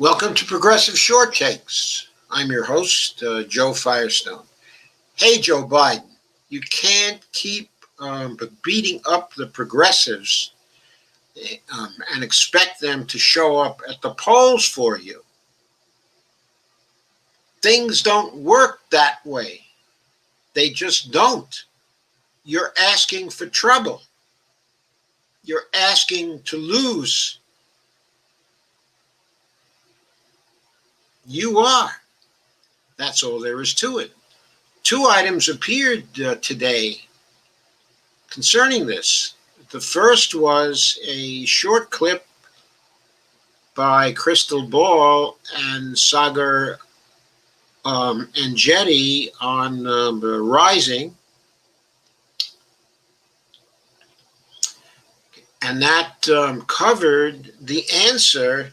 Welcome to Progressive Short Takes. I'm your host, Joe Firestone. Hey, Joe Biden, you can't keep beating up the progressives and expect them to show up at the polls for you. Things don't work that way. They just don't. You're asking for trouble. You're asking to lose. You are. That's all there is to it. Two items appeared today concerning this. The first was a short clip by Crystal Ball and Sagar and Jetty on Rising, and that covered the answer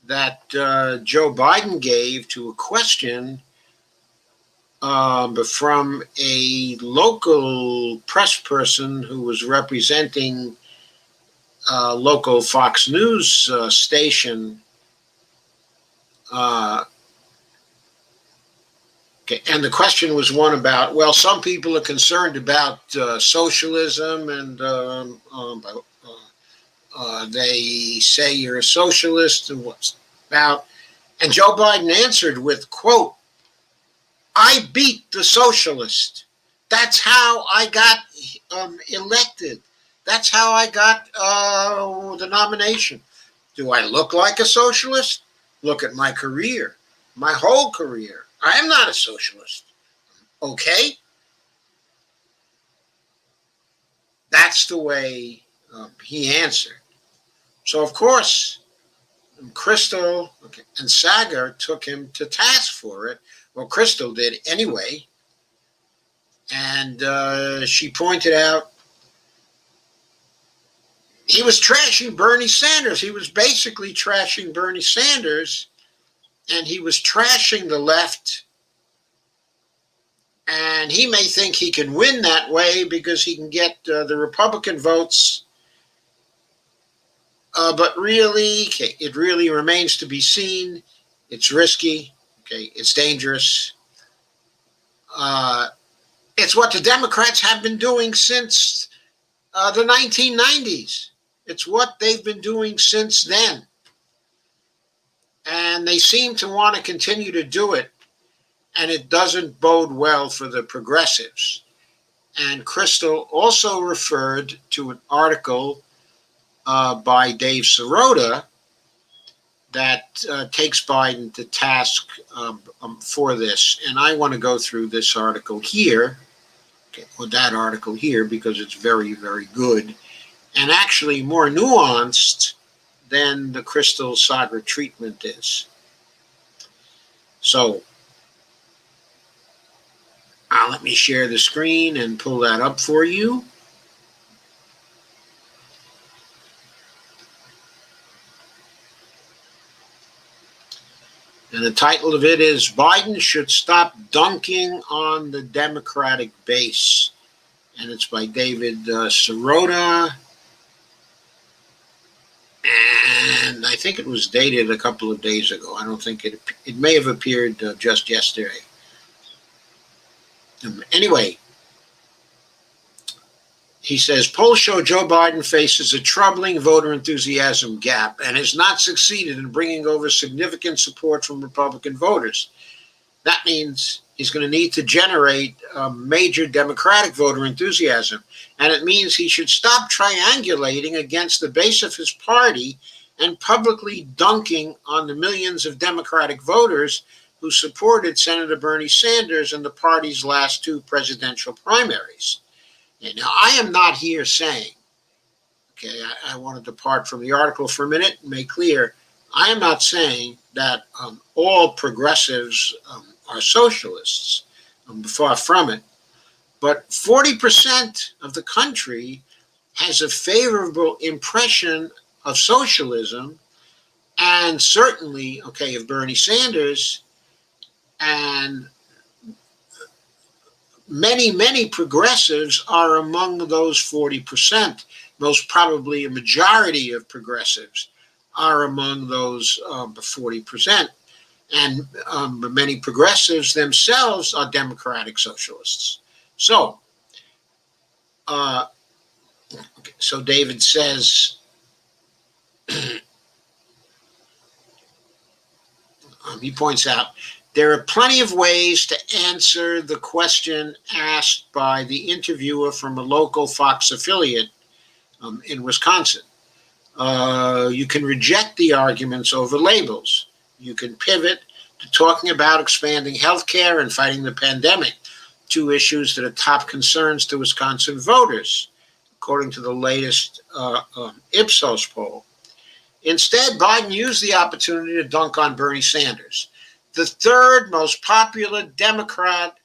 that Joe Biden gave to a question from a local press person who was representing a local Fox News station. And the question was one about, well, some people are concerned about socialism, and they say you're a socialist, and what's about? And Joe Biden answered with, quote, "I beat the socialist. That's how I got elected. That's how I got the nomination. Do I look like a socialist? Look at my career, my whole career. I am not a socialist. Okay?" That's the way he answered. So, of course, Crystal and Sagar took him to task for it. Well, Crystal did anyway. And she pointed out he was trashing Bernie Sanders. He was basically trashing Bernie Sanders, and he was trashing the left. And he may think he can win that way because he can get the Republican votes. But really, it really remains to be seen. It's risky. It's dangerous. It's what the Democrats have been doing since the 1990s. It's what they've been doing since then. And they seem to want to continue to do it. And it doesn't bode well for the progressives. And Crystal also referred to an article by Dave Sirota that takes Biden to task for this. And I want to go through this article here, or that article here, because it's very, very good, and actually more nuanced than the Crystal Sagar treatment is. So let me share the screen and pull that up for you. And the title of it is "Biden Should Stop Dunking on the Democratic Base." And it's by David Sirota. And I think it was dated a couple of days ago. I don't think it may have appeared just yesterday. Anyway, he says, polls show Joe Biden faces a troubling voter enthusiasm gap and has not succeeded in bringing over significant support from Republican voters. That means he's going to need to generate major Democratic voter enthusiasm. And it means he should stop triangulating against the base of his party and publicly dunking on the millions of Democratic voters who supported Senator Bernie Sanders in the party's last two presidential primaries. And now, I am not here saying, I want to depart from the article for a minute and make clear, I am not saying that all progressives are socialists. Far from it. But 40% of the country has a favorable impression of socialism, and certainly, of Bernie Sanders, and many progressives are among those 40%, most probably a majority of progressives are among those 40%. And many progressives themselves are democratic socialists. So, so David says, he points out, there are plenty of ways to answer the question asked by the interviewer from a local Fox affiliate in Wisconsin. You can reject the arguments over labels. You can pivot to talking about expanding healthcare and fighting the pandemic, two issues that are top concerns to Wisconsin voters, according to the latest Ipsos poll. Instead, Biden used the opportunity to dunk on Bernie Sanders, the third most popular Democrat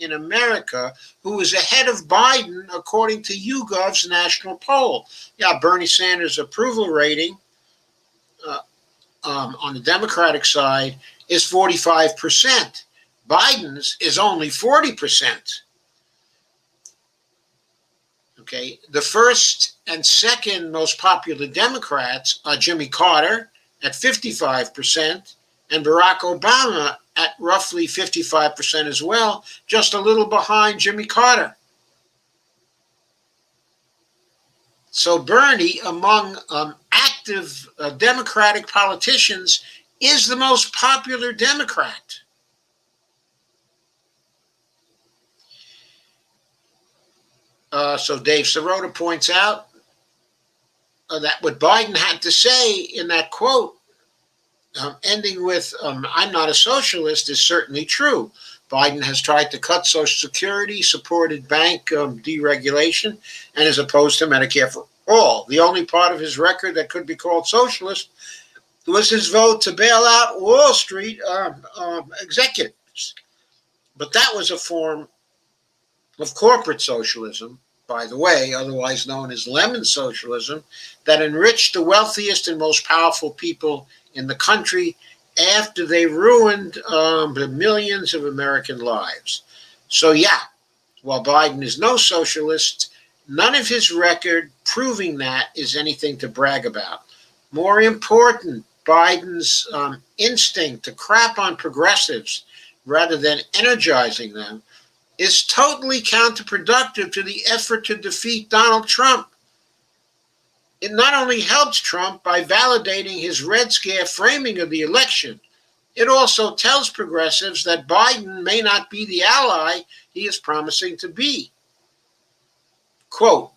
in America, who is ahead of Biden according to YouGov's national poll. Yeah, Bernie Sanders' approval rating on the Democratic side is 45%. Biden's is only 40%. Okay, the first and second most popular Democrats are Jimmy Carter at 55% and Barack Obama at roughly 55% as well, just a little behind Jimmy Carter. So Bernie, among active Democratic politicians, is the most popular Democrat. So Dave Sirota points out that what Biden had to say in that quote, ending with, I'm not a socialist, is certainly true. Biden has tried to cut Social Security, supported bank deregulation, and is opposed to Medicare for all. The only part of his record that could be called socialist was his vote to bail out Wall Street executives. But that was a form of corporate socialism, by the way, otherwise known as lemon socialism, that enriched the wealthiest and most powerful people in the country after they ruined the millions of American lives. So yeah, while Biden is no socialist, none of his record proving that is anything to brag about. More important, Biden's instinct to crap on progressives rather than energizing them is totally counterproductive to the effort to defeat Donald Trump. It not only helps Trump by validating his Red Scare framing of the election, it also tells progressives that Biden may not be the ally he is promising to be. Quote,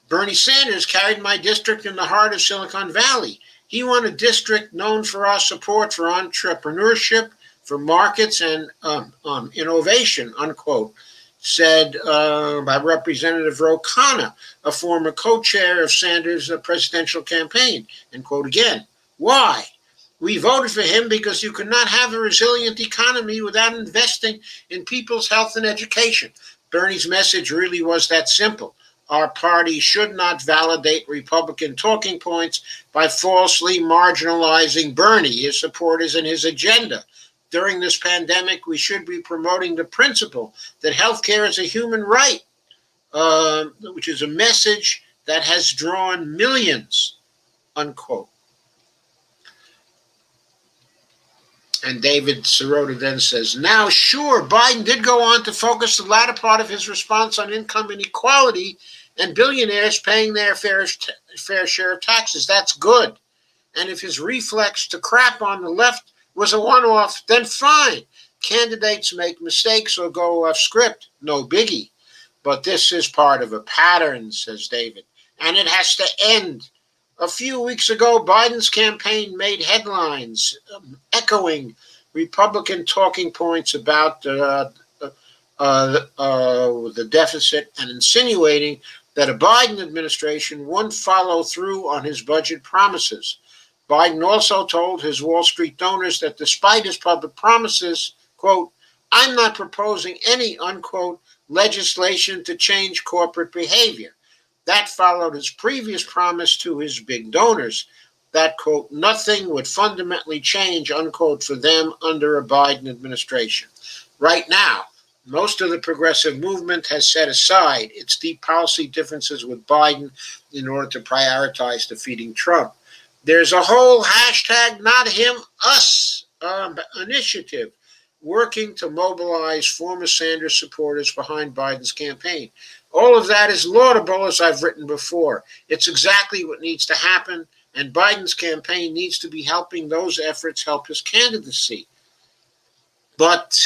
Bernie Sanders carried my district in the heart of Silicon Valley. He won a district known for our support for entrepreneurship, for markets, and innovation, unquote, said by Representative Ro Khanna, a former co-chair of Sanders' presidential campaign. And quote again, why? We voted for him because you could not have a resilient economy without investing in people's health and education. Bernie's message really was that simple. Our party should not validate Republican talking points by falsely marginalizing Bernie, his supporters, and his agenda. During this pandemic, we should be promoting the principle that healthcare is a human right, which is a message that has drawn millions, unquote. And David Sirota then says, now, sure, Biden did go on to focus the latter part of his response on income inequality and billionaires paying their fair share of taxes. That's good. And if his reflex to crap on the left was a one-off, then fine. Candidates make mistakes or go off script, no biggie. But this is part of a pattern, says David, and it has to end. A few weeks ago, Biden's campaign made headlines echoing Republican talking points about the deficit and insinuating that a Biden administration won't follow through on his budget promises. Biden also told his Wall Street donors that despite his public promises, quote, I'm not proposing any, unquote, legislation to change corporate behavior. That followed his previous promise to his big donors that, quote, nothing would fundamentally change, unquote, for them under a Biden administration. Right now, most of the progressive movement has set aside its deep policy differences with Biden in order to prioritize defeating Trump. There's a whole hashtag not him, us initiative working to mobilize former Sanders supporters behind Biden's campaign. All of that is laudable, as I've written before. It's exactly what needs to happen, and Biden's campaign needs to be helping those efforts help his candidacy. But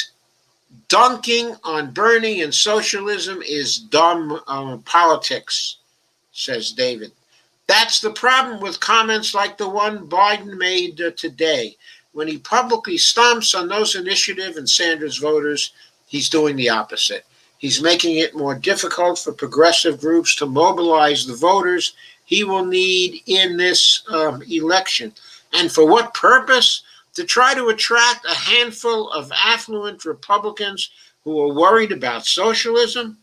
dunking on Bernie and socialism is dumb politics, says David. That's the problem with comments like the one Biden made today. When he publicly stomps on those initiative and Sanders voters, he's doing the opposite. He's making it more difficult for progressive groups to mobilize the voters he will need in this election. And for what purpose? To try to attract a handful of affluent Republicans who are worried about socialism.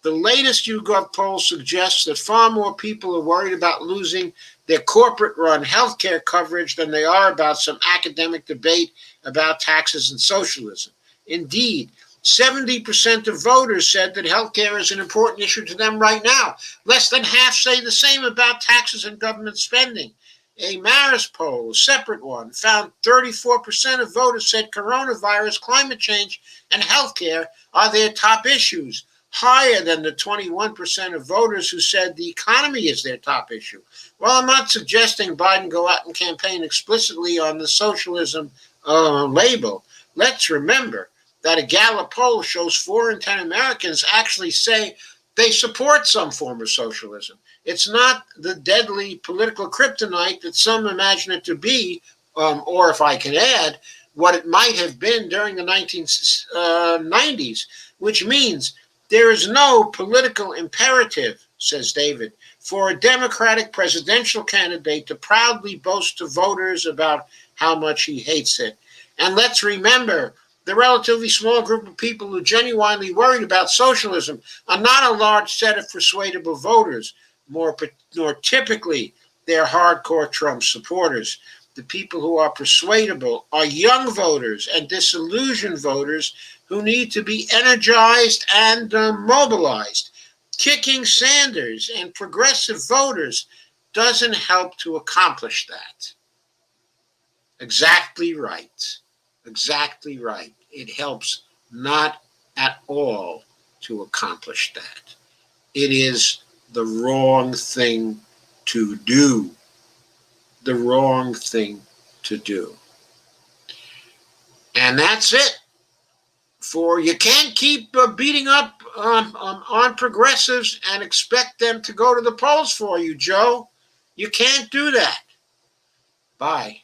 The latest YouGov poll suggests that far more people are worried about losing their corporate-run healthcare coverage than they are about some academic debate about taxes and socialism. Indeed, 70% of voters said that healthcare is an important issue to them right now. Less than half say the same about taxes and government spending. A Marist poll, a separate one, found 34% of voters said coronavirus, climate change, and healthcare are their top issues, higher than the 21% of voters who said the economy is their top issue. Well, I'm not suggesting Biden go out and campaign explicitly on the socialism label. Let's remember that a Gallup poll shows 4 in 10 Americans actually say they support some form of socialism. It's not the deadly political kryptonite that some imagine it to be, or if I can add, what it might have been during the 1990s, which means there is no political imperative, says David, for a Democratic presidential candidate to proudly boast to voters about how much he hates it. And let's remember, the relatively small group of people who genuinely worried about socialism are not a large set of persuadable voters, nor typically they're hardcore Trump supporters. The people who are persuadable are young voters and disillusioned voters who need to be energized and mobilized. Kicking Sanders and progressive voters doesn't help to accomplish that. Exactly right. Exactly right. It helps not at all to accomplish that. It is the wrong thing to do. The wrong thing to do. And that's it. For you can't keep beating up on progressives and expect them to go to the polls for you, Joe. You can't do that. Bye.